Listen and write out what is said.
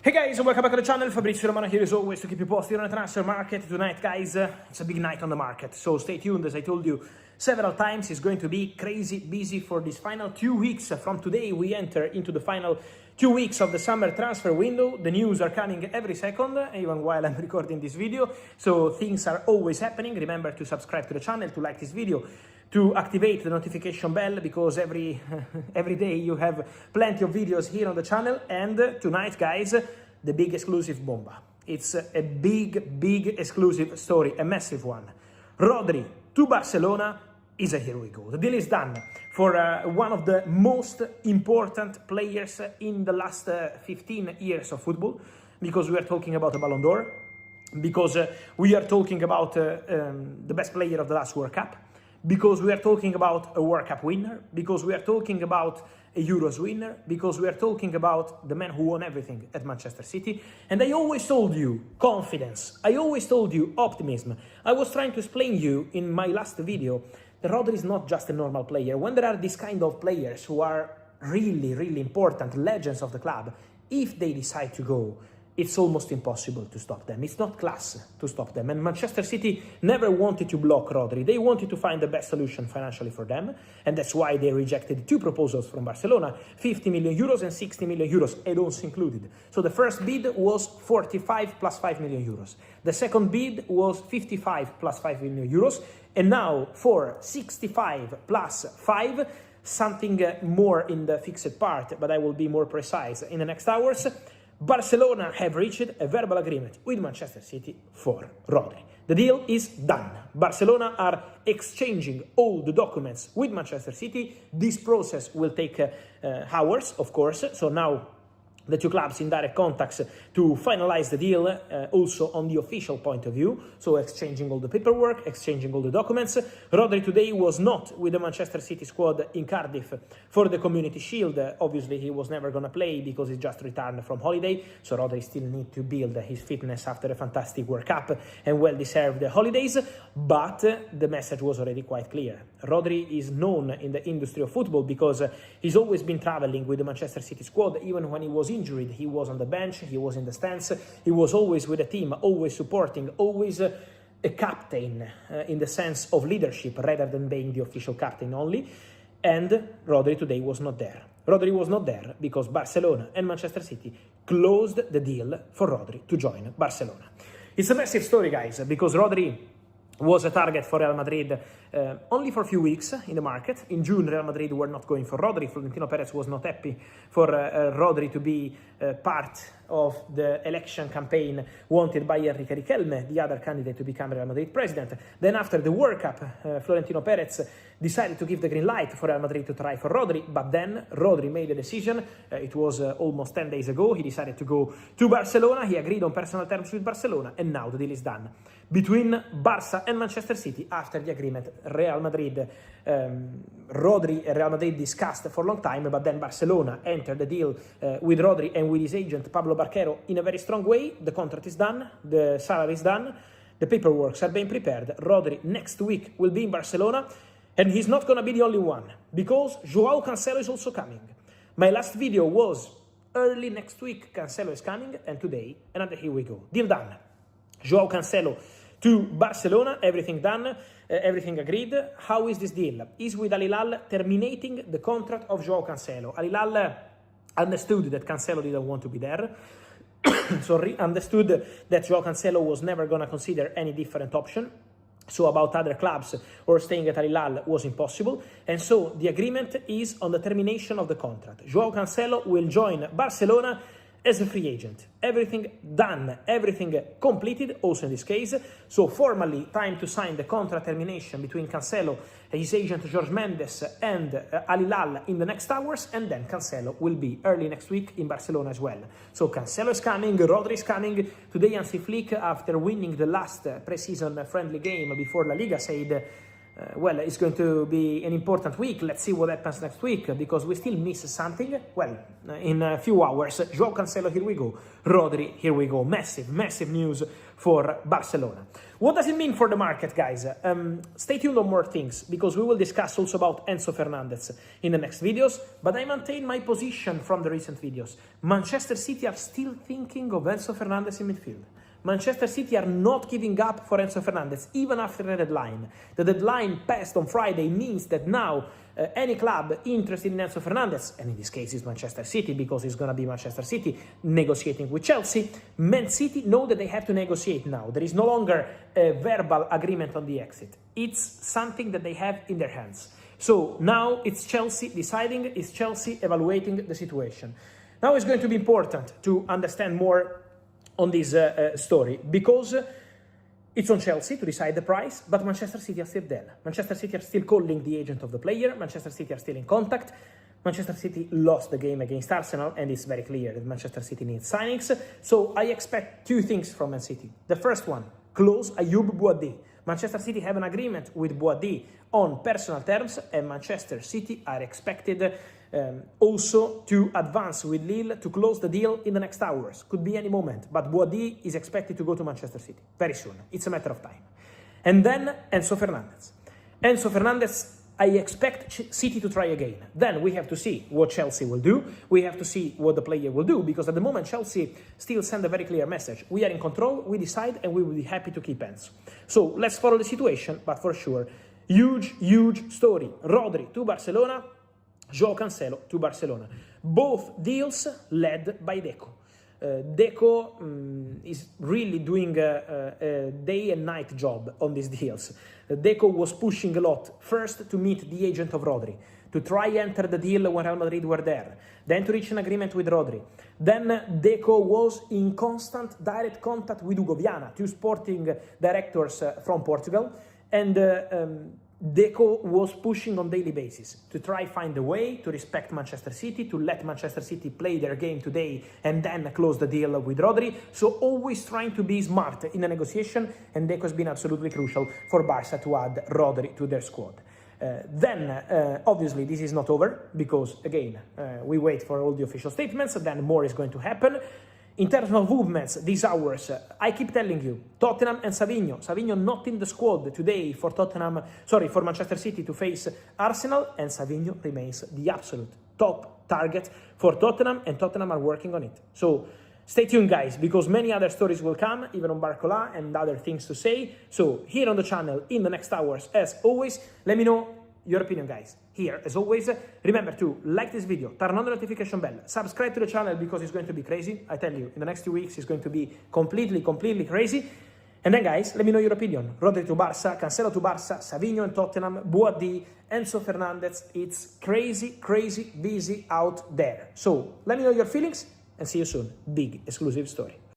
Hey guys, and welcome back to the channel. Fabrizio Romano here as always to keep you posted on the transfer market. Tonight, guys, it's a big night on the market, so stay tuned. As I told you several times, it's going to be crazy busy for these final 2 weeks. From today, we enter into the final 2 weeks of the summer transfer window. The news are coming every second, even while I'm recording this video, so things are always happening. Remember to subscribe to the channel, to like this video, to activate the notification bell, because every day you have plenty of videos here on the channel. And tonight, guys, the big exclusive bomba. It's a big exclusive story, a massive one. Rodri to Barcelona is a here we go. The deal is done for one of the most important players in the last 15 years of football, because we are talking about a Ballon d'Or, because we are talking about the best player of the last World Cup, because we are talking about a World Cup winner, because we are talking about a Euros winner, because we are talking about the man who won everything at Manchester City. And I always told you confidence, I always told you optimism. I was trying to explain you in my last video that Rodri is not just a normal player. When there are these kind of players who are really important, legends of the club, if they decide to go, it's almost impossible to stop them. It's not class to stop them. And Manchester City never wanted to block Rodri. They wanted to find the best solution financially for them. And that's why they rejected 2 proposals from Barcelona, 50 million euros and 60 million euros, add-ons included. So the first bid was 45 plus 5 million euros. The second bid was 55 plus 5 million euros. And now for 65 plus 5, something more in the fixed part, but I will be more precise in the next hours. Barcelona have reached a verbal agreement with Manchester City for Rodri. The deal is done. Barcelona are exchanging all the documents with Manchester City. This process will take hours, of course, so now the 2 clubs in direct contacts to finalize the deal, also on the official point of view, so exchanging all the paperwork, exchanging all the documents. Rodri today was not with the Manchester City squad in Cardiff for the Community Shield. Obviously, he was never going to play because he just returned from holiday, so Rodri still needs to build his fitness after a fantastic World Cup and well-deserved holidays, but the message was already quite clear. Rodri is known in the industry of football because he's always been traveling with the Manchester City squad. Even when he was injured, he was on the bench, he was in the stands, he was always with the team, always supporting, always a captain in the sense of leadership rather than being the official captain only. And Rodri today was not there. Rodri was not there because Barcelona and Manchester City closed the deal for Rodri to join Barcelona. It's a massive story, guys, because Rodri was a target for Real Madrid only for a few weeks in the market. In June, Real Madrid were not going for Rodri. Florentino Perez was not happy for Rodri to be part of the election campaign wanted by Enrique Riquelme, the other candidate to become Real Madrid president. Then after the World Cup, Florentino Perez decided to give the green light for Real Madrid to try for Rodri, but then Rodri made a decision. It was almost 10 days ago. He decided to go to Barcelona. He agreed on personal terms with Barcelona, and now the deal is done between Barca and Manchester City. After the agreement, Real Madrid, Rodri and Real Madrid discussed for a long time, but then Barcelona entered the deal with Rodri and with his agent Pablo Barquero in a very strong way. The contract is done, the salary is done, the paperwork are being prepared. Rodri next week will be in Barcelona, and he's not going to be the only one, because Joao Cancelo is also coming. My last video was early next week, Cancelo is coming, and today, another here we go. Deal done. Joao Cancelo to Barcelona, everything done, everything agreed. How is this deal? Is with Al Hilal terminating the contract of Joao Cancelo. Al Hilal understood that Cancelo didn't want to be there. Sorry, understood that Joao Cancelo was never going to consider any different option. So about other clubs or staying at Al Hilal was impossible. And so the agreement is on the termination of the contract. Joao Cancelo will join Barcelona as a free agent. Everything done, everything completed, also in this case. So formally, time to sign the contract termination between Cancelo, his agent Jorge Mendes, and Al Hilal in the next hours, and then Cancelo will be early next week in Barcelona as well. So Cancelo is coming, Rodri is coming. Today, Hansi Flick, after winning the last pre-season friendly game before La Liga, said well, it's going to be an important week. Let's see what happens next week, because we still miss something. Well, in a few hours, João Cancelo, here we go. Rodri, here we go. Massive, massive news for Barcelona. What does it mean for the market, guys? Stay tuned on more things, because we will discuss also about Enzo Fernandez in the next videos, but I maintain my position from the recent videos. Manchester City are still thinking of Enzo Fernandez in midfield. Manchester City are not giving up for Enzo Fernandez, even after the deadline. The deadline passed on Friday means that now any club interested in Enzo Fernandez, and in this case it's Manchester City, because it's going to be Manchester City negotiating with Chelsea, Man City know that they have to negotiate now. There is no longer a verbal agreement on the exit. It's something that they have in their hands. So now it's Chelsea deciding, it's Chelsea evaluating the situation. Now it's going to be important to understand more on this story, because it's on Chelsea to decide the price, but Manchester City are still there. Manchester City are still calling the agent of the player. Manchester City are still in contact. Manchester City lost the game against Arsenal, and it's very clear that Manchester City needs signings. So I expect two things from Man City. The first one, close Ayoub Bouaddi. Manchester City have an agreement with Bouaddi on personal terms, and Manchester City are expected also to advance with Lille to close the deal in the next hours. Could be any moment, but Bouaddi is expected to go to Manchester City very soon. It's a matter of time. And then Enzo Fernandez. Enzo Fernandez, I expect City to try again. Then we have to see what Chelsea will do. We have to see what the player will do, because at the moment Chelsea still send a very clear message. We are in control, we decide, and we will be happy to keep Enzo. So let's follow the situation, but for sure, huge, huge story. Rodri to Barcelona, João Cancelo to Barcelona. Both deals led by Deco. Deco is really doing a day and night job on these deals. Deco was pushing a lot, first to meet the agent of Rodri, to try enter the deal when Real Madrid were there, then to reach an agreement with Rodri. Then Deco was in constant direct contact with Hugo Viana, two sporting directors from Portugal, and Deco was pushing on daily basis to try find a way to respect Manchester City, to let Manchester City play their game today and then close the deal with Rodri. So always trying to be smart in the negotiation, and Deco has been absolutely crucial for Barca to add Rodri to their squad. Then obviously this is not over, because again we wait for all the official statements, and then more is going to happen. In terms of movements, these hours, I keep telling you, Tottenham and Savinho not in the squad today for for Manchester City to face Arsenal, and Savinho remains the absolute top target for Tottenham, and Tottenham are working on it. So stay tuned, guys, because many other stories will come, even on Barcola and other things to say. So here on the channel in the next hours, as always, let me know your opinion, guys. Here, as always, remember to like this video, turn on the notification bell, subscribe to the channel, because it's going to be crazy. I tell you, in the next 2 weeks, it's going to be completely crazy. And then, guys, let me know your opinion. Rodri to Barca, Cancelo to Barca, Savinho and Tottenham, Bouaddi, Enzo Fernandez. It's crazy busy out there. So let me know your feelings, and see you soon. Big exclusive story.